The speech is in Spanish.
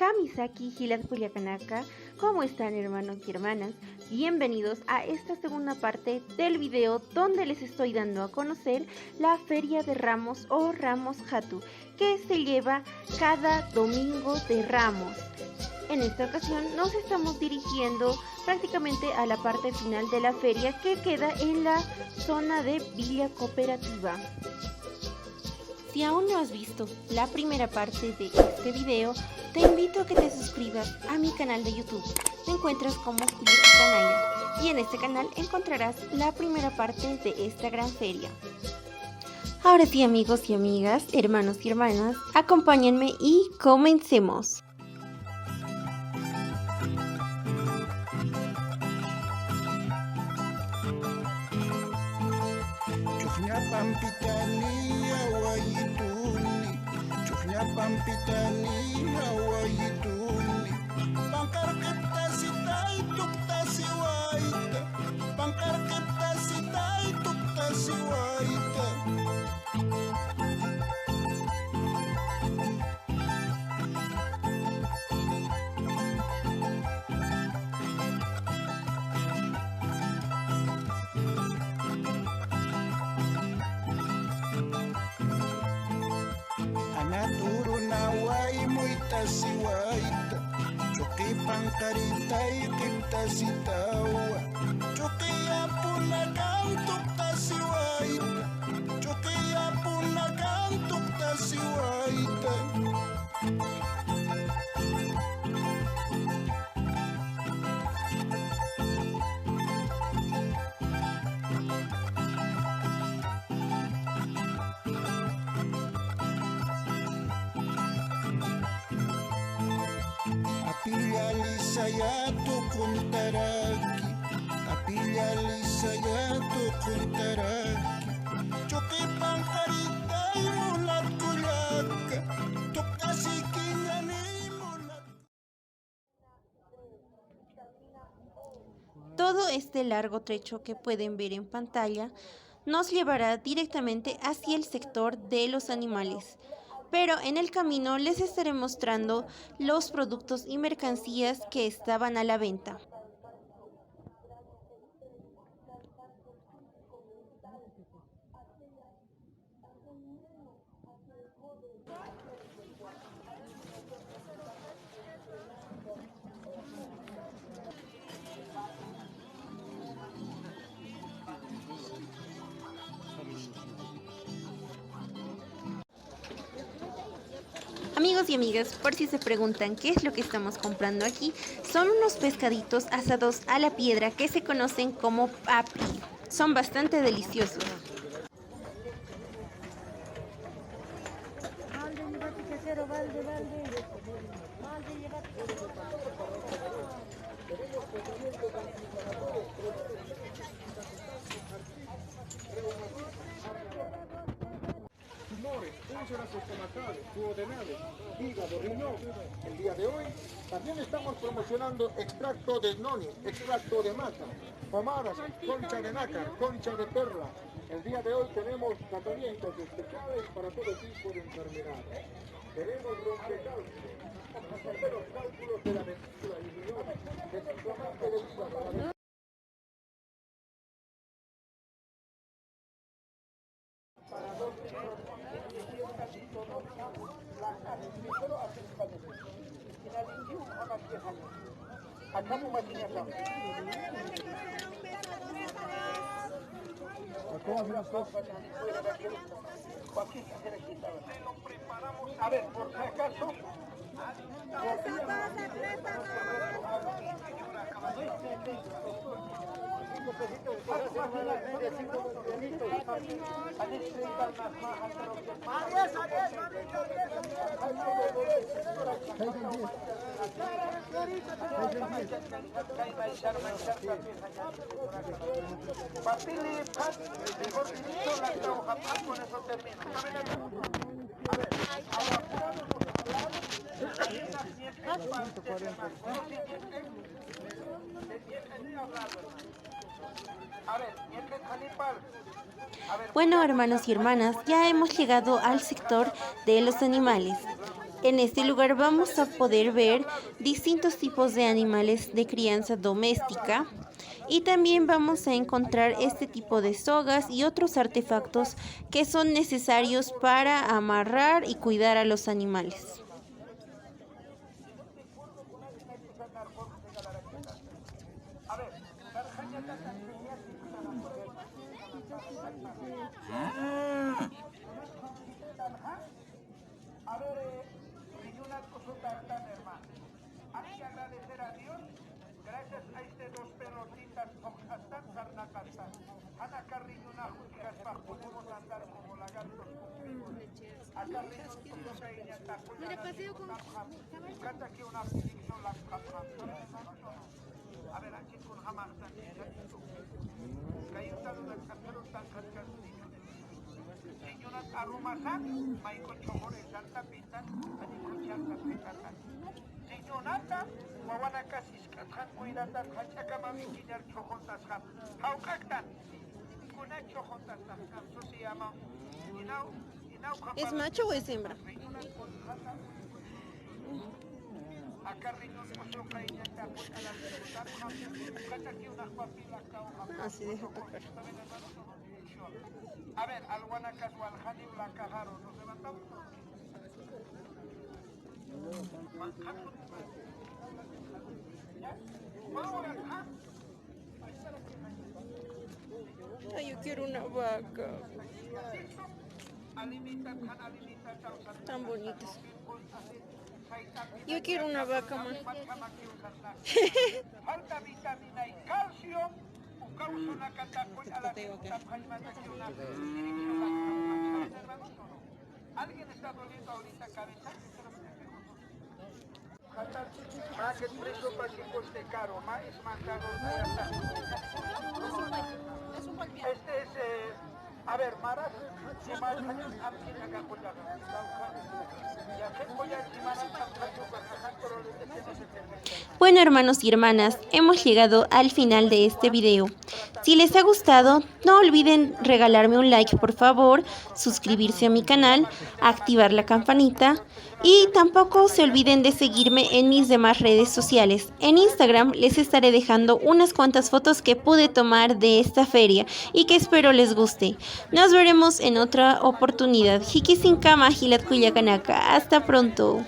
Kamisaki Hilat Puliacanaka. ¿Cómo están, hermanos y hermanas? Bienvenidos a esta segunda parte del video donde les estoy dando a conocer la Feria de Ramos o Ramos Hatu, que se lleva cada domingo de Ramos. En esta ocasión nos estamos dirigiendo prácticamente a la parte final de la feria, que queda en la zona de Villa Cooperativa. Si aún no has visto la primera parte de este video, te invito a que te suscribas a mi canal de YouTube. Me encuentras como Julieta Canalla y en este canal encontrarás la primera parte de esta gran feria. Ahora sí, amigos y amigas, hermanos y hermanas, acompáñenme y comencemos. Pampitani Hawaii-tuni, Chufnya Pampitani Hawaii-tuni, Bangkar Keptasitai Tuktasi Waita, Bangkar Keptasitai Tuktasi Waita. Anaturu nawai muitasi waita, Chuki pangkaritai kitasi tawa, Chuki apunakan tuktasi waita, Chuki apunakan tuktasi waita. Apilali saya tukuntaraki, apilali saya tukuntaraki, Chuki pangkaritai mulat kulaka, tuktasi kinyani mulat. Todo este largo trecho que pueden ver en pantalla nos llevará directamente hacia el sector de los animales, pero en el camino les estaré mostrando los productos y mercancías que estaban a la venta. Amigos y amigas, por si se preguntan qué es lo que estamos comprando aquí, son unos pescaditos asados a la piedra que se conocen como papi. Son bastante deliciosos. Tumores, úlceras estomacales, duodenales, hígado, riñón. El día de hoy también estamos promocionando extracto de noni, extracto de maca, pomadas, concha de nácar, concha de perla. El día de hoy tenemos tratamientos especiales para todo tipo de enfermedades. Tenemos rompecálculos, hacer los cálculos de la vesícula y riñones, desinflamante del hígado, para dos a ver, por si acaso, Bueno, hermanos y hermanas, ya hemos llegado al sector de los animales. En este lugar vamos a poder ver distintos tipos de animales de crianza doméstica y también vamos a encontrar este tipo de sogas y otros artefactos que son necesarios para amarrar y cuidar a los animales. A ver, una cosota tan hermano. Hay que agradecer a Dios, gracias a este dos pelotitas, tan sarnacastan. Ana Carrillo, una jutigas bajo, podemos andar como lagartos con acá arriba, mira, paseo con... Canta aquí una ficción, la capa. A ver, aquí con jamás tan cayó tan una cantero tan castillo. Señoras aromasan, Michael Chojore, Santa Pintan, Anicuchanta Pintan. Señorata, Mawana Casiscan, Cuidatan, Hachacamami, Kinar Chojontas, Haucactan, Kuna Chojontas, eso se llama. ¿Es macho o es hembra? Así deja tocar. A ver, alguna casual, Hani Blanca, nos levantamos. Ay, yo quiero una vaca. Tan bonitas. Yo quiero una vaca más. Falta vitamina y calcio. ¿Alguien está doliendo ahorita cabeza? Más que el precio para que cueste caro, más es más caro. Este es, a ver, Maras, si más años antes de acá por la Bueno, hermanos y hermanas, hemos llegado al final de este video. Si les ha gustado, no olviden regalarme un like, por favor, suscribirse a mi canal, activar la campanita y tampoco se olviden de seguirme en mis demás redes sociales. En Instagram les estaré dejando unas cuantas fotos que pude tomar de esta feria y que espero les guste. Nos veremos en otra oportunidad. Hiki sin kama, hilat kuyakanaka. Hasta pronto.